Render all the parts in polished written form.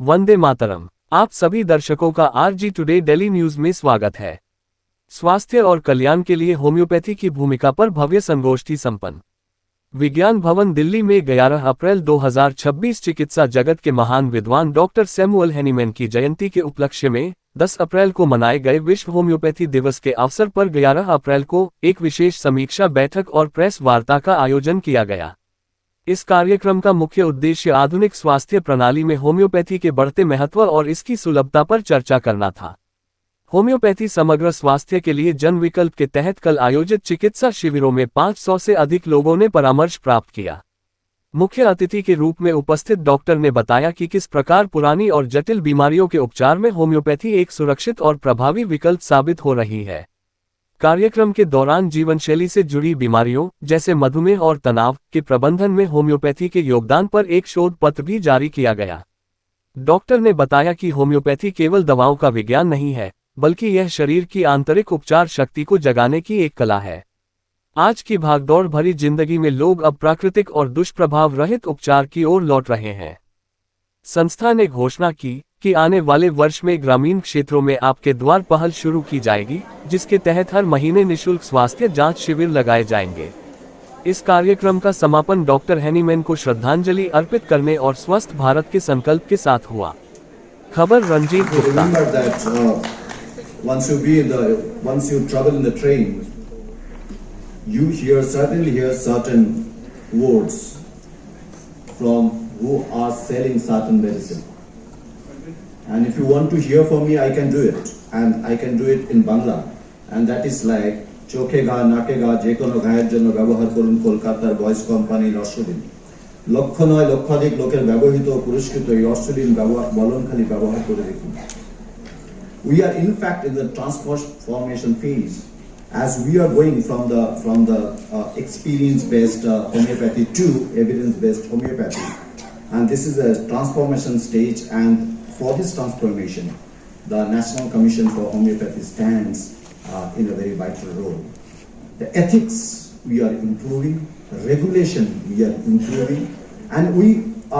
वंदे मातरम। आप सभी दर्शकों का आरजी टुडे डेली न्यूज में स्वागत है। स्वास्थ्य और कल्याण के लिए होम्योपैथी की भूमिका पर भव्य संगोष्ठी संपन्न। विज्ञान भवन दिल्ली में 11 अप्रैल 2026 चिकित्सा जगत के महान विद्वान डॉक्टर सैमुअल हैनीमैन की जयंती के उपलक्ष्य में 10 अप्रैल को मनाए गए विश्व होम्योपैथी दिवस के अवसर पर 11 अप्रैल को एक विशेष समीक्षा बैठक और प्रेस वार्ता का आयोजन किया गया। इस कार्यक्रम का मुख्य उद्देश्य आधुनिक स्वास्थ्य प्रणाली में होम्योपैथी के बढ़ते महत्व और इसकी सुलभता पर चर्चा करना था। होम्योपैथी समग्र स्वास्थ्य के लिए जन विकल्प के तहत कल आयोजित चिकित्सा शिविरों में 500 से अधिक लोगों ने परामर्श प्राप्त किया। मुख्य अतिथि के रूप में उपस्थित डॉक्टर ने बताया कि किस प्रकार पुरानी और जटिल बीमारियों के उपचार में होम्योपैथी एक सुरक्षित और प्रभावी विकल्प साबित हो रही है। कार्यक्रम के दौरान जीवनशैली से जुड़ी बीमारियों जैसे मधुमेह और तनाव के प्रबंधन में होम्योपैथी के योगदान पर एक शोध पत्र भी जारी किया गया। डॉक्टर ने बताया कि होम्योपैथी केवल दवाओं का विज्ञान नहीं है, बल्कि यह शरीर की आंतरिक उपचार शक्ति को जगाने की एक कला है। आज की भागदौड़ भरी जिंदगी में लोग अब प्राकृतिक और दुष्प्रभाव रहित उपचार की ओर लौट रहे हैं। संस्था ने घोषणा की कि आने वाले वर्ष में ग्रामीण क्षेत्रों में आपके द्वार पहल शुरू की जाएगी, जिसके तहत हर महीने निःशुल्क स्वास्थ्य जांच शिविर लगाए जाएंगे। इस कार्यक्रम का समापन डॉक्टर हैनीमैन को श्रद्धांजलि अर्पित करने और स्वस्थ भारत के संकल्प के साथ हुआ। खबर Ranjit Gupta. Once you travel in the train, you certainly hear certain words from who are selling certain medicine. And if you want to hear from me, I can do it, and I can do it in Bangla, and that is like চোখেগা নাকেগা যে কোনো গায়ের জন্য ব্যবহার করুন কলকাতার voice company অশ্বলিন। লক্ষ নয় লক্ষাধিক লোকের ব্যবহৃত ও পুরস্কৃত এই অশ্বলিন বলনখালি ব্যবহার করে দেখুন। We are in fact in the transformation phase as we are going from the experience-based homeopathy to evidence-based homeopathy, and this is a transformation stage. And for this transformation, the National Commission for Homeopathy stands in a very vital role. The ethics we are improving, regulation we are improving, and we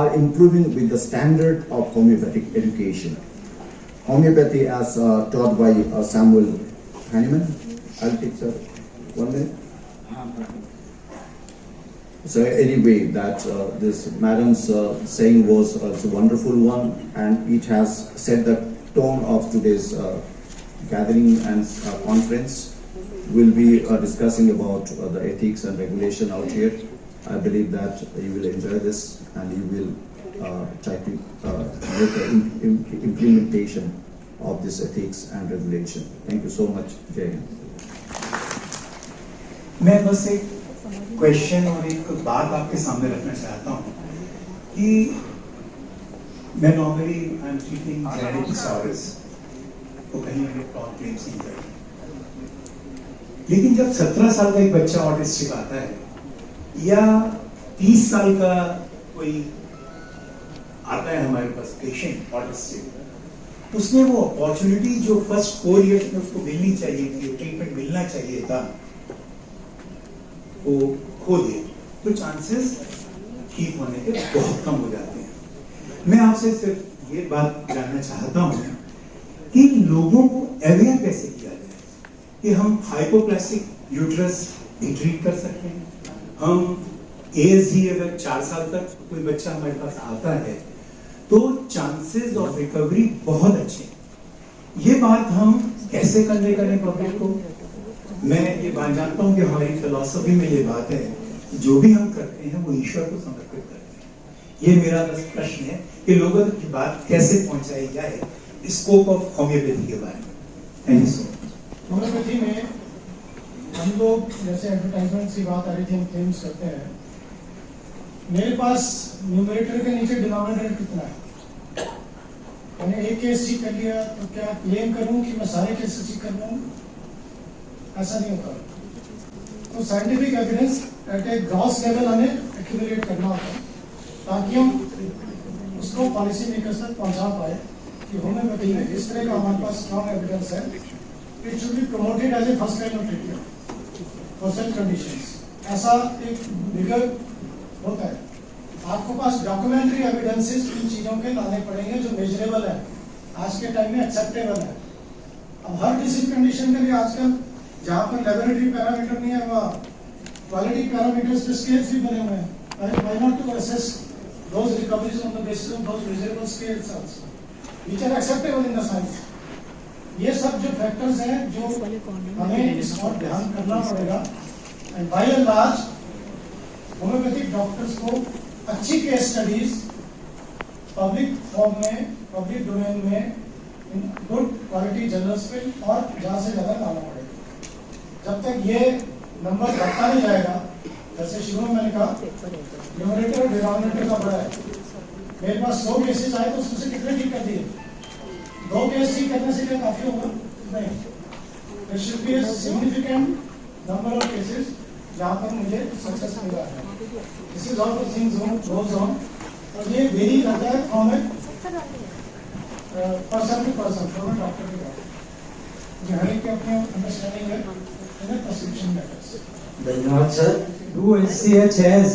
are improving with the standard of homeopathic education. Homeopathy as taught by Samuel Hahnemann. I'll take 1 minute. So anyway, that this madam's saying was a wonderful one, and it has set the tone of today's gathering and conference. We'll be discussing about the ethics and regulation out here. I believe that you will enjoy this, and you will try to make the implementation of this ethics and regulation. Thank you so much, Jai Hind. मैं बस एक question और एक बात आपके सामने रखना चाहता हूँ कि मैं normally I am treating genetic disorders तो कहीं मैंने प्रॉब्लम्स नहीं करी, लेकिन जब 17 साल का एक बच्चा ऑटिस्टिक आता है या 30 साल का कोई आता है हमारे पास पेशेंट ऑटिस्टिक, उसने वो अपॉर्चुनिटी जो फर्स्ट 4 इयर्स में उसको मिलनी चाहिए थी, ट्रीटमेंट मिलना चाहिए था, वो खो दिए, तो चांसेस ठीक होने के बहुत कम हो जाते हैं। मैं आपसे सिर्फ ये बात जानना चाहता हूँ कि लोगों को अवेयर कैसे किया जाए कि हम हाइपोप्लास्टिक यूट्रस भी ट्रीट कर सकते हैं। हम ASD अगर 4 साल तक कोई बच्चा हमारे पास आता है तो चांसेस ऑफ रिकवरी बहुत अच्छे। ये बात हम कैसे कन्वे करें पब्लिक को? मैं ये बात जानता हूँ कि हमारी फिलॉसफी में ये बात है, जो भी हम करते हैं वो ईश्वर को समर्पित करते हैं। ये मेरा बस प्रश्न है कि लोगों तक की बात कैसे पहुंचाई जाए स्कोप ऑफ होम्योपैथी के बारे में। Thank you so much. Homeopathy में हम लोग जैसे एडवर्टाइजमेंट की बात आ रही थी, हम क्लेम्स करते हैं मेरे पास न्यूमरेटर के नीचे डिनोमिनेटर कितना है, मैंने एक केस ठीक कर लिया तो क्या क्लेम करूं कि मैं सारे केसेस ठीक कर लूं? ऐसा नहीं होता। तो साइंटिफिक एविडेंस एट ए ग्रॉस लेवल हमें एक्यूमुलेट करना होता है ताकि हम उसको पॉलिसी मेकर्स तक पहुंचा पाए कि होम्योपैथी में इस तरह का हमारे पास स्ट्रॉन्ग एविडेंस है। It should be promoted as a first line of treatment for such conditions. ऐसा एक बिगर होता है आपको पास डॉक्यूमेंट्री एविडेंसेस इन चीज़ों के लाने पड़ेंगे जो मेजरेबल है, आज के टाइम में एक्सेप्टेबल है। अब हर किसी कंडीशन के लिए आजकल जहाँ पर लेबोरेटरी पैरामीटर नहीं है वहाँ क्वालिटी पैरामीटर्स पे स्केल्स भी बने हुए हैं। Why not to assess those recoveries on the basis of those measurable scales also, which are acceptable in the science? ये सब जो फैक्टर्स हैं जो हमें इस और ध्यान करना पड़ेगा। And by and large homeopathic doctors को अच्छी केस स्टडीज पब्लिक फॉर्म में, पब्लिक डोमेन में, गुड क्वालिटी जर्नल्स पे और ज़्यादा से ज़्यादा लाना पड़ेगा। जब तक ये नंबर बढ़ता नहीं जाएगा, जैसे शुरू में मैंने कहा न्यूमरेटर और डिनोमिनेटर का बड़ा है। मेरे पास 100 केसेस आए तो उसमें से कितने ठीक कर दिए? 2 केस ठीक करने से क्या काफी होगा? नहीं, there should be a significant number of cases जहाँ पर मुझे सक्सेस मिल रहा है। This is how the things goes on, और ये वेरी करता है from a person to person, from a doctor to doctor। जो हर एक के अपने अंडरस्टैंडिंग है इन प्रिस्क्रिप्शन मेथड्स। धन्यवाद sir. Do NCH has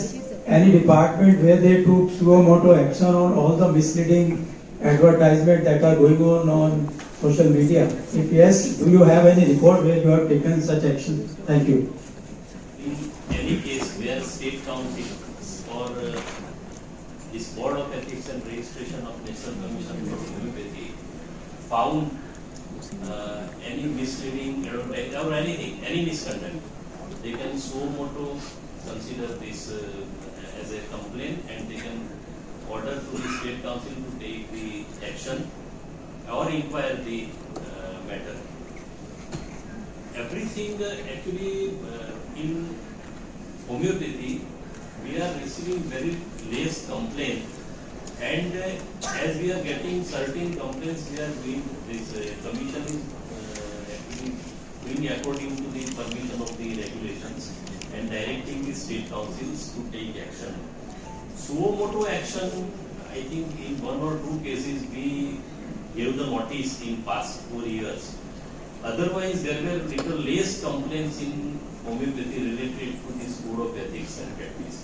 any department where they took suo moto action on all the misleading advertisements that are going on social media? If yes, do you have any record where you have taken such action? Thank you. In any case where state council or this Board of Ethics and Registration of National Commission for Homeopathy found any misleading or anything, any misconduct, they can suo moto consider this as a complaint and they can order to the State Council to take the action or inquire the matter. Everything actually in homeopathy we are receiving very less complaint, and as we are getting certain complaints, we are doing this commission is actually doing according to the permission of the regulations and directing the state councils to take action. Suo moto action, I think in 1 or 2 cases we gave the notice in past 4 years. Otherwise, there were little less complaints in homeopathy related to this Code of Ethics and Practice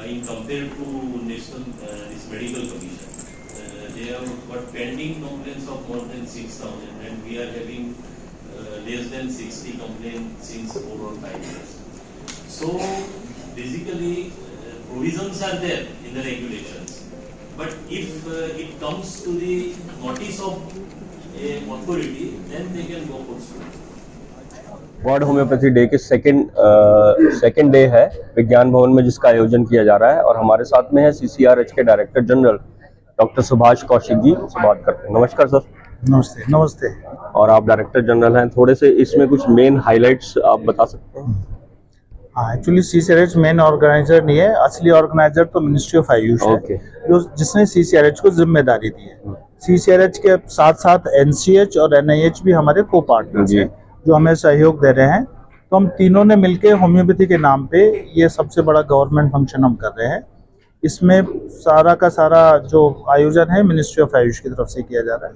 in compared to National this Medical Commission. They have got pending complaints of more than 6,000, and we are having less than 60 complaints since 4 or 5 years. So basically provisions are there in the regulations, but if it comes to the notice of a authority, then they can go for suit. World homeopathy day के second day है विज्ञान भवन में, जिसका आयोजन किया जा रहा है। और हमारे साथ में है CCRH के director general doctor Subhash Kaushik ji, उनसे बात करते हैं। नमस्कार सर। नमस्ते। नमस्ते। और आप डायरेक्टर जनरल हैं, थोड़े से इसमें कुछ मेन हाइलाइट्स आप बता सकते हैं? हाँ, एक्चुअली CCRH मेन ऑर्गेनाइजर नहीं है, असली ऑर्गेनाइजर तो मिनिस्ट्री ऑफ आयुष है, जो जिसने CCRH को जिम्मेदारी दी है। CCRH के साथ साथ NCH और NIH भी हमारे को पार्टनर्स हैं जो हमें सहयोग दे रहे हैं। तो हम तीनों ने मिलकर होम्योपैथी के नाम पे ये सबसे बड़ा गवर्नमेंट फंक्शन हम कर रहे हैं। इसमें सारा का सारा जो आयोजन है मिनिस्ट्री ऑफ आयुष की तरफ से किया जा रहा है।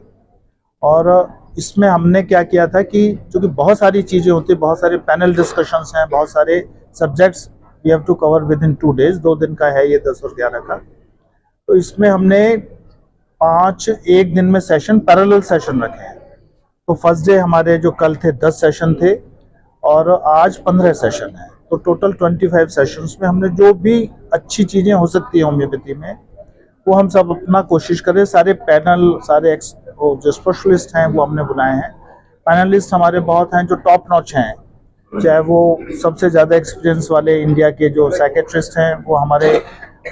और इसमें हमने क्या किया था कि चूँकि बहुत सारी चीज़ें होती हैं, बहुत सारे पैनल डिस्कशंस हैं, बहुत सारे subjects we have to cover within 2 days, 2 दिन का है ये 10 और 11 का। तो इसमें हमने 5 एक दिन में सेशन, पैरेलल सेशन रखे हैं। तो फर्स्ट डे हमारे जो कल थे 10 सेशन थे और आज 15 सेशन है। तो टोटल 25 सेशंस में हमने जो भी अच्छी चीज़ें हो सकती है होम्योपैथी में वो हम सब अपना कोशिश करें। सारे पैनल, सारे जो स्पेशलिस्ट हैं वो हमने बुलाए हैं। पैनलिस्ट हमारे बहुत हैं जो टॉप नॉच हैं, चाहे वो सबसे ज़्यादा एक्सपीरियंस वाले इंडिया के जो साइकेट्रिस्ट हैं वो हमारे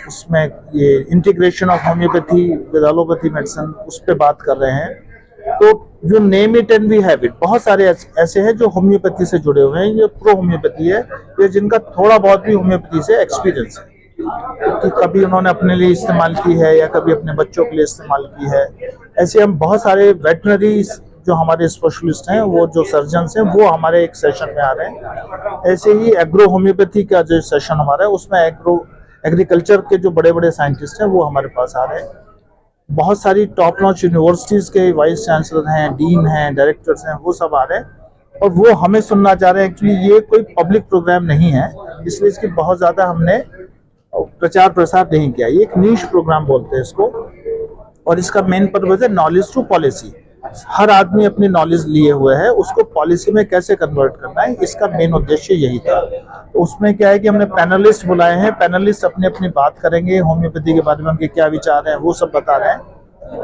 उसमें ये integration of homeopathy with allopathy medicine उस पर बात कर रहे हैं। तो जो name it and we have it, बहुत सारे ऐसे हैं जो होम्योपैथी से जुड़े हुए हैं। ये प्रो होम्योपैथी है, ये जिनका थोड़ा बहुत भी होम्योपैथी से एक्सपीरियंस है, कि कभी उन्होंने अपने लिए इस्तेमाल की है या कभी अपने बच्चों के लिए इस्तेमाल की है। ऐसे हम बहुत सारे वेटनरी जो हमारे स्पेशलिस्ट हैं, वो जो सर्जन्स हैं, वो हमारे एक सेशन में आ रहे हैं। ऐसे ही एग्रो होम्योपैथी का जो सेशन हमारा है उसमें एग्रीकल्चर के जो बड़े बड़े साइंटिस्ट हैं वो हमारे पास आ रहे हैं। बहुत सारी टॉप नॉच यूनिवर्सिटीज के वाइस चांसलर हैं, डीन हैं, डायरेक्टर्स हैं, वो सब आ रहे हैं और वो हमें सुनना चाह रहे हैं। एक्चुअली ये कोई पब्लिक प्रोग्राम नहीं है, इसलिए इसकी बहुत ज़्यादा हमने प्रचार प्रसार नहीं किया। ये एक नीश प्रोग्राम बोलते हैं इसको, और इसका मेन पर्पज है नॉलेज टू पॉलिसी। हर आदमी अपनी नॉलेज लिए हुए है, उसको पॉलिसी में कैसे कन्वर्ट करना है, इसका मेन उद्देश्य यही था। तो उसमें क्या है कि हमने पैनलिस्ट बुलाए हैं, पैनलिस्ट अपनी अपनी बात करेंगे, होम्योपैथी के बारे में उनके क्या विचार हैं वो सब बता रहे हैं,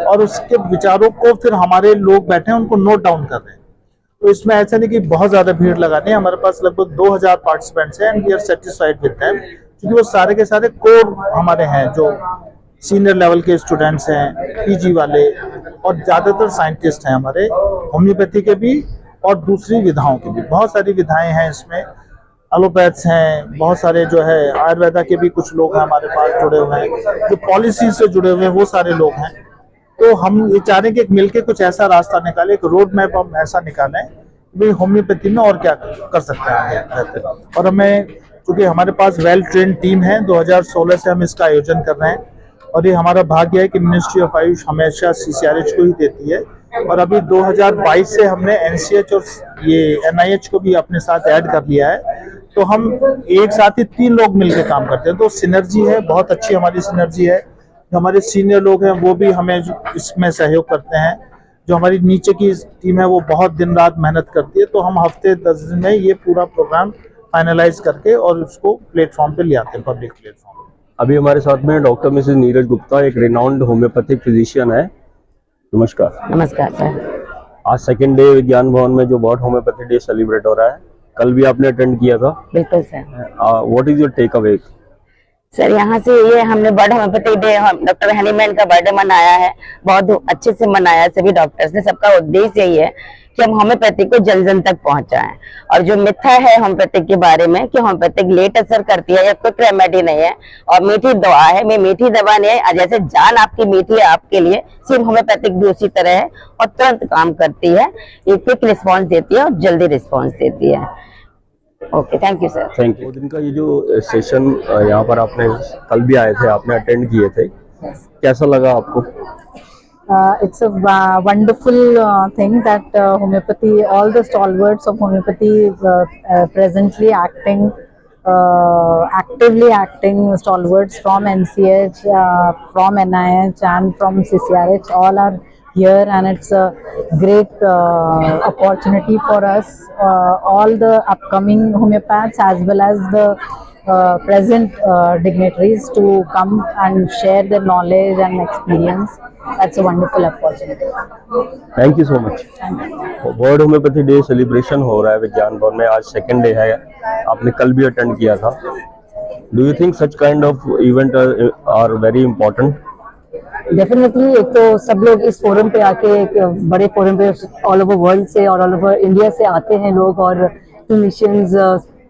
और उसके विचारों को फिर हमारे लोग बैठे हैं उनको नोट डाउन कर रहे हैं। तो इसमें ऐसा नहीं कि बहुत ज्यादा भीड़ लगानी है, हमारे पास लगभग 2000 पार्टिसिपेंट्स हैं and we are satisfied with them, क्योंकि वो सारे के सारे कोर हमारे हैं, जो सीनियर लेवल के स्टूडेंट्स हैं, पीजी वाले, और ज्यादातर साइंटिस्ट हैं हमारे, होम्योपैथी के भी और दूसरी विधाओं के भी। बहुत सारी विधाएं हैं इसमें, एलोपैथ्स हैं, बहुत सारे जो है आयुर्वेदा के भी कुछ लोग हैं हमारे पास जुड़े हुए हैं, जो पॉलिसी से जुड़े हुए हैं वो सारे लोग हैं। तो हम ये चाह रहे हैं कि मिलकर कुछ ऐसा रास्ता निकाले, एक रोड मैप हम ऐसा निकालें कि होम्योपैथी में और क्या कर सकते हैं आगे। और हमें, क्योंकि हमारे पास वेल ट्रेन टीम है, 2016 से हम इसका आयोजन कर रहे हैं, और ये हमारा भाग्य है कि मिनिस्ट्री ऑफ आयुष हमेशा CCRH को ही देती है, और अभी 2022 से हमने NCH और ये NIH को भी अपने साथ ऐड कर लिया है। तो हम एक साथ ही 3 लोग मिलकर काम करते हैं, तो सिनर्जी है, बहुत अच्छी हमारी सिनर्जी है। जो हमारे सीनियर लोग हैं वो भी हमें इसमें सहयोग करते हैं, जो हमारी नीचे की टीम है वो बहुत दिन रात मेहनत करती है। तो हम हफ्ते 10 दिन में ये पूरा प्रोग्राम फाइनलाइज करके और उसको प्लेटफॉर्म पे ले आते हैं, पब्लिक प्लेटफॉर्म। अभी हमारे साथ में डॉक्टर मिसेस नीरज गुप्ता, एक रिनाउंड होम्योपैथिक फिजिशियन है। नमस्कार। नमस्कार सर। आज सेकेंड डे विज्ञान भवन में जो वर्ल्ड होम्योपैथी डे सेलिब्रेट हो रहा है, कल भी आपने अटेंड किया था। बिल्कुल sir. What is your take away? Sir यहाँ से ये हमने world homeopathy day doctor Hahnemann का बर्थडे मनाया है, बहुत अच्छे से मनाया सभी डॉक्टर्स ने। सबका उद्देश्य यही है कि हम होम्योपैथी को जन जन तक पहुंचाएं, और जो मिथ्या है होम्योपैथिक के बारे में कि होम्योपैथिक लेट असर करती है या क्विक रेमेडी नहीं है और मीठी दवा है, मैं मीठी दवा नहीं है, जैसे जान आपकी मीठी है आपके लिए, सिर्फ होम्योपैथिक भी उसी तरह है और तुरंत काम करती है, ये क्विक रिस्पॉन्स देती है और जल्दी रिस्पॉन्स देती है। Okay, thank you sir. Thank you. 2 दिन का ये जो सेशन यहाँ पर आपने कल भी आए थे, आपने अटेंड किए थे, कैसा लगा आपको? It's a wonderful thing that homeopathy, all the stalwarts of homeopathy presently actively acting stalwarts from NCH, from NIH and from CCRH, all are here, and it's a great opportunity for us, all the upcoming homeopaths as well as the present dignitaries, to come and share their knowledge and experience. That's a wonderful opportunity. Thank you so much. World homeopathy day celebration हो रहा है विज्ञान भवन में, आज second day है, आपने कल भी अटेंड किया था। Do you think such kind of event are very important? Definitely, एक तो सब लोग इस फोरम पे आके, एक बड़े फोरम पे ऑल ओवर वर्ल्ड से और ऑल ओवर इंडिया से आते हैं लोग, और क्लिनिशियंस,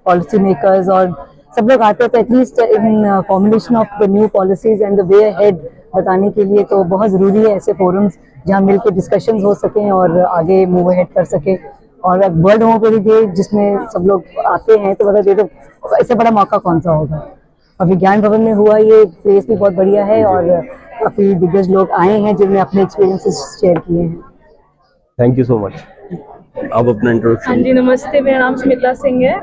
पॉलिसी मेकर्स, और सब लोग आते हैं, तो at least in formulation of the new policies and the way ahead बताने के लिए तो बहुत ज़रूरी है ऐसे फोरम्स जहाँ मिलकर डिस्कशंस हो सकें और आगे मूव अहेड कर सके। और वर्ल्ड होम्योपैथी डे जिसमें सब लोग आते हैं, तो मतलब ये तो ऐसे बड़ा मौका कौन सा होगा। और विज्ञान भवन में हुआ ये प्लेस भी बहुत बढ़िया है, और काफ़ी दिग्गज लोग आए हैं जिन्होंने अपने एक्सपीरियंसेस शेयर किए हैं। Thank you so much. अब अपना इंट्रोडक्शन। हाँ जी, नमस्ते, मेरा नाम स्मिता सिंह है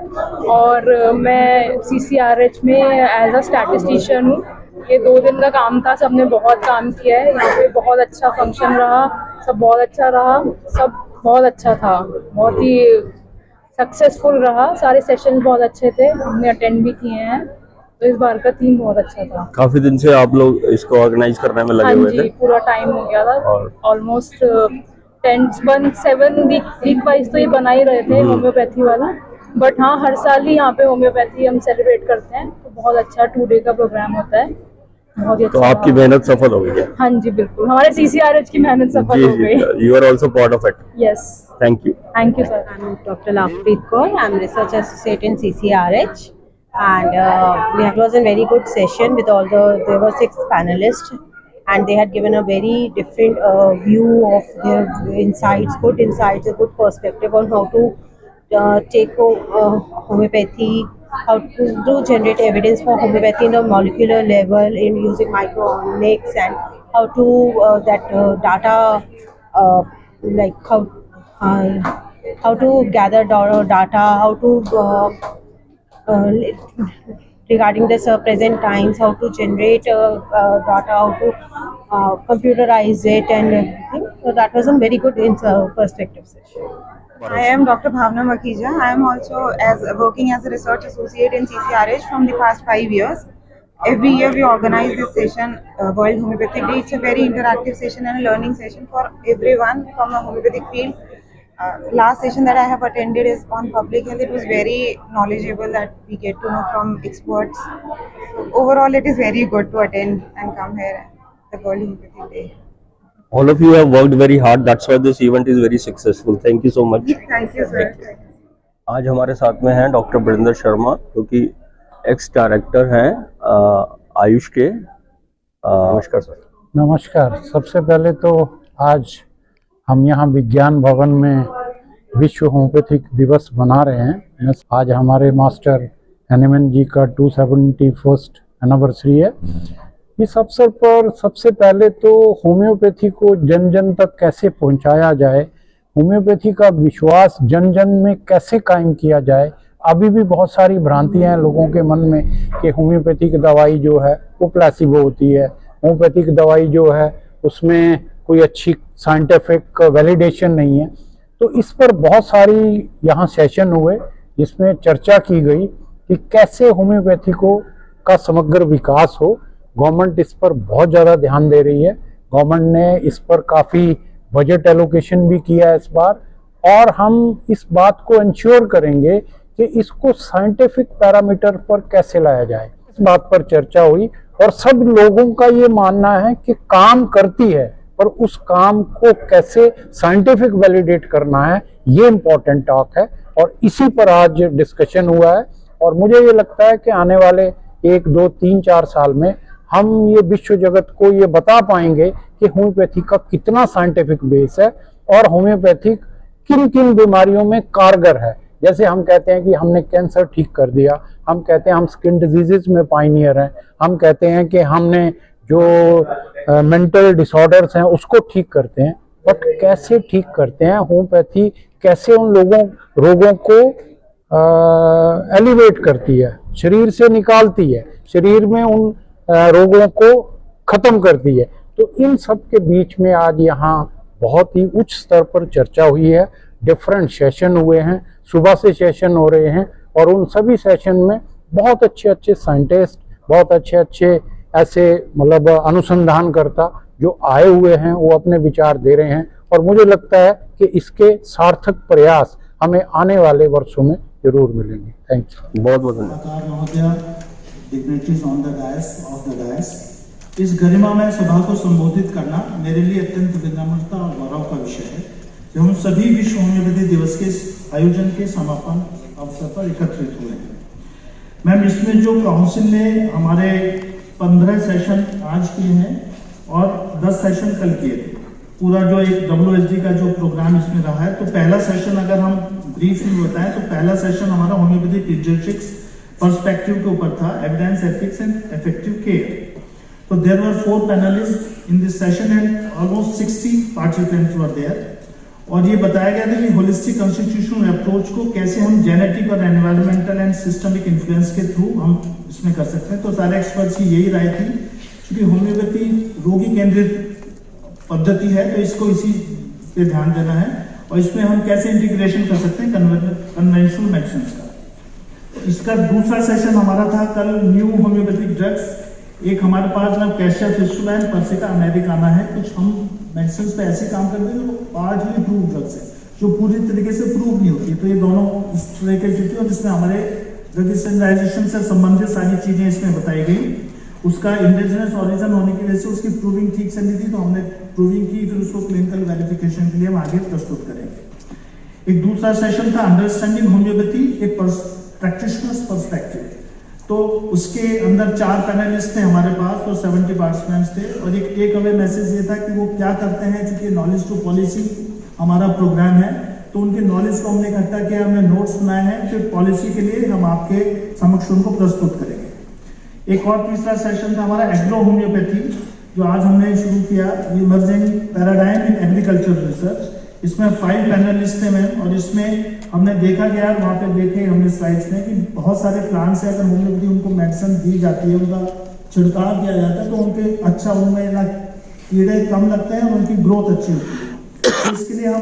और मैं CCRH में एज अ स्टैटिस्टिशियन हूँ। ये 2 दिन का काम था, सबने बहुत काम किया है, यहाँ पे बहुत अच्छा फंक्शन रहा, सब बहुत अच्छा रहा, सब बहुत अच्छा था, बहुत ही सक्सेसफुल रहा, सारे सेशंस बहुत अच्छे थे, हमने अटेंड भी किए हैं, तो इस बार का थीम बहुत अच्छा था। काफी दिन से आप लोग इसको ऑर्गेनाइज करने में लगे हुए थे? हाँ जी, पूरा टाइम हो गया था, ऑलमोस्ट 7 वीक वाइज तो ये बना ही रहे थे होम्योपैथी वाला, बट हाँ हर साल ही यहाँ पे होम्योपैथी हम सेलिब्रेट करते हैं, तो बहुत अच्छा 2 डे का प्रोग्राम होता है, बहुत ही अच्छा। तो आपकी मेहनत सफल हो गई है? हाँ जी बिल्कुल, हमारे CCRH की मेहनत सफल हो गई। You are also part of it. Yes. Thank you. Thank you sir. I'm Dr. Lavpreet Kaur. I'm research associate in CCRH, and it was a very good session with there were 6 panelists, and they had given a very different view of their insights, good insights, a good perspective on how to take homeopathy, how to generate evidence for homeopathy in a molecular level in using microorganics, and how to data, like how to gather data, how to regarding this present times, how to generate data, how to computerize it and everything. So that was a very good perspective session. I am Dr. Bhavna Makhija. I am also working as a research associate in CCRH from the past 5 years. Every year we organize this session, World Homeopathic Day. It's a very interactive session and a learning session for everyone from the homeopathic field. Last session that I have attended is on public health. It was very knowledgeable that we get to know from experts. So overall, it is very good to attend and come here at the World Homeopathic Day. All of you have worked very hard. That's why this event is very successful. Thank you so much. Thank you, sir. आज हमारे साथ में हैं doctor Barinder Sharma, जो कि ex director हैं आयुष के। नमस्कार सर। नमस्कार। सबसे पहले तो आज हम यहाँ विज्ञान भवन में विश्व होम्योपैथिक दिवस मना रहे हैं। आज हमारे मास्टर हैनीमैन जी का 271st एनिवर्सरी है। इस अवसर पर सबसे पहले तो होम्योपैथी को जन जन तक कैसे पहुंचाया जाए, होम्योपैथी का विश्वास जन जन में कैसे कायम किया जाए। अभी भी बहुत सारी भ्रांतियां हैं लोगों के मन में कि होम्योपैथिक दवाई जो है वो प्लेसिबो होती है, होम्योपैथिक दवाई जो है उसमें कोई अच्छी साइंटिफिक वैलिडेशन नहीं है। तो इस पर बहुत सारी यहाँ सेशन हुए जिसमें चर्चा की गई कि कैसे होम्योपैथी का समग्र विकास हो। गवर्नमेंट इस पर बहुत ज़्यादा ध्यान दे रही है। गवर्नमेंट ने इस पर काफ़ी बजट एलोकेशन भी किया है इस बार, और हम इस बात को इंश्योर करेंगे कि इसको साइंटिफिक पैरामीटर पर कैसे लाया जाए। इस बात पर चर्चा हुई और सब लोगों का ये मानना है कि काम करती है, पर उस काम को कैसे साइंटिफिक वैलिडेट करना है, ये इम्पोर्टेंट टॉक है और इसी पर आज डिस्कशन हुआ है। और मुझे ये लगता है कि आने वाले 1, 2, 3, 4 साल में हम ये विश्व जगत को ये बता पाएंगे कि होम्योपैथी का कितना साइंटिफिक बेस है और होम्योपैथिक किन किन बीमारियों में कारगर है। जैसे हम कहते हैं कि हमने कैंसर ठीक कर दिया, हम कहते हैं हम स्किन डिजीजेस में पायनियर हैं, हम कहते हैं कि हमने जो मेंटल डिसऑर्डर्स हैं उसको ठीक करते हैं, बट कैसे ठीक करते हैं होम्योपैथी, कैसे उन रोगों को एलिवेट करती है, शरीर से निकालती है, शरीर में उन रोगों को खत्म करती है। तो इन सब के बीच में आज यहाँ बहुत ही उच्च स्तर पर चर्चा हुई है। डिफरेंट सेशन हुए हैं, सुबह से सेशन हो रहे हैं और उन सभी सेशन में बहुत अच्छे अच्छे साइंटिस्ट, बहुत अच्छे अच्छे ऐसे मतलब अनुसंधानकर्ता जो आए हुए हैं वो अपने विचार दे रहे हैं। और मुझे लगता है कि इसके सार्थक प्रयास हमें आने वाले वर्षों में जरूर मिलेंगे। Thank you. बहुत बहुत धन्यवाद। डिग्निटरीज ऑन द डायस, इस गरिमामय सभा को संबोधित करना मेरे लिए अत्यंत विनम्रता और गौरव का विषय है कि हम सभी विश्व होम्योपैथी दिवस के आयोजन के समापन अवसर पर एकत्रित हुए हैं। मैम, इसमें जो काउंसिल ने हमारे 15 सेशन आज किए हैं और 10 सेशन कल किए थे, पूरा जो एक WSD का जो प्रोग्राम इसमें रहा है, तो पहला सेशन अगर हम ब्रीफली बताएं तो पहला सेशन हमारा होम्योपैथी पीडियाट्रिक्स पर्सपेक्टिव के ऊपर था, evidence, ethics and effective care. तो there were 4 panelist in this session and almost 60 participants were there. और ये बताया गया था कि होलिस्टिक कॉन्स्टिट्यूशनल अप्रोच को कैसे हम जेनेटिक और एनवायरमेंटल एंड सिस्टमिक इन्फ्लुएंस के थ्रू हम इसमें कर सकते हैं। तो सारे एक्सपर्ट्स की यही राय थी, क्योंकि होम्योपैथी रोगी केंद्रित पद्धति है तो इसको इसी पे ध्यान देना है और इसमें हम कैसे इंटीग्रेशन कर सकते हैं कन्वेंशनल मेडिसिन का। इसका दूसरा सेशन हमारा था कल, न्यू होम्योपैथिक ड्रग्स। एक हमारे पास ना cassia fistula and persica Americana है। कुछ हम मेडिसिन पे ऐसे काम करते हैं जो पार्टली प्रूव ड्रग्स है, जो पूरी तरीके से प्रूव नहीं होती। तो ये दोनों इस तरह के चीजें और जिसमें हमारे ड्रग स्टैंडर्डाइजेशन से संबंधित सारी चीजें इसमें बताई गई। उसका इंडिजिनस ओरिजिन होने की वजह से उसकी प्रूविंग ठीक से नहीं थी, तो हमने प्रूविंग की, फिर उसको क्लिनिकल वेरिफिकेशन के लिए हम आगे प्रस्तुत करेंगे। एक दूसरा सेशन था अंडरस्टैंडिंग होम्योपैथी एक प्रैक्टिशनर्स पर्सपेक्टिव। तो उसके अंदर 4 पैनलिस्ट थे हमारे पास, तो 70 पार्टिसिपेंट्स थे और एक टेक अवे मैसेज ये था कि वो क्या करते हैं। चूंकि नॉलेज टू पॉलिसी हमारा प्रोग्राम है, तो उनके नॉलेज को हमने इकट्ठा किया, हमने नोट्स बनाए हैं, फिर पॉलिसी के लिए हम आपके समक्ष उनको प्रस्तुत करेंगे। एक और तीसरा सेशन था हमारा एग्रो होम्योपैथी, जो आज हमने शुरू किया, emerging paradigm in agriculture research. इसमें 5 पैनलिस्ट थे मैम, और इसमें हमने देखा कि यार वहाँ पे देखे हमने स्लाइड्स में कि बहुत सारे प्लांट्स है, अगर होम्योपैथी उनको मेडिसिन दी जाती है, उनका छिड़काव किया जाता है, तो उनके अच्छा उनमें ना कीड़े कम लगते हैं और उनकी ग्रोथ अच्छी होती है। तो इसके लिए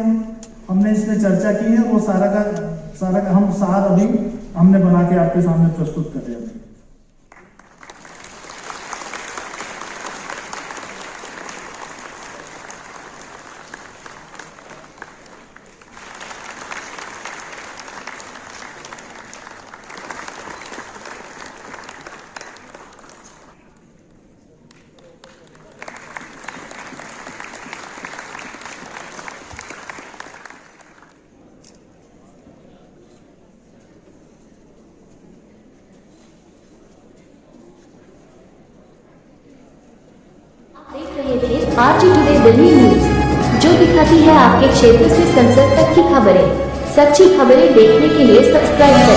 हमने इसमें चर्चा की है, वो सारा का हम सार अभी हमने बना के आपके सामने प्रस्तुत कर रहे हैं। आरजी टुडे दिल्ली न्यूज, जो दिखाती है आपके क्षेत्र से संसद तक की खबरें। सच्ची खबरें देखने के लिए सब्सक्राइब करें।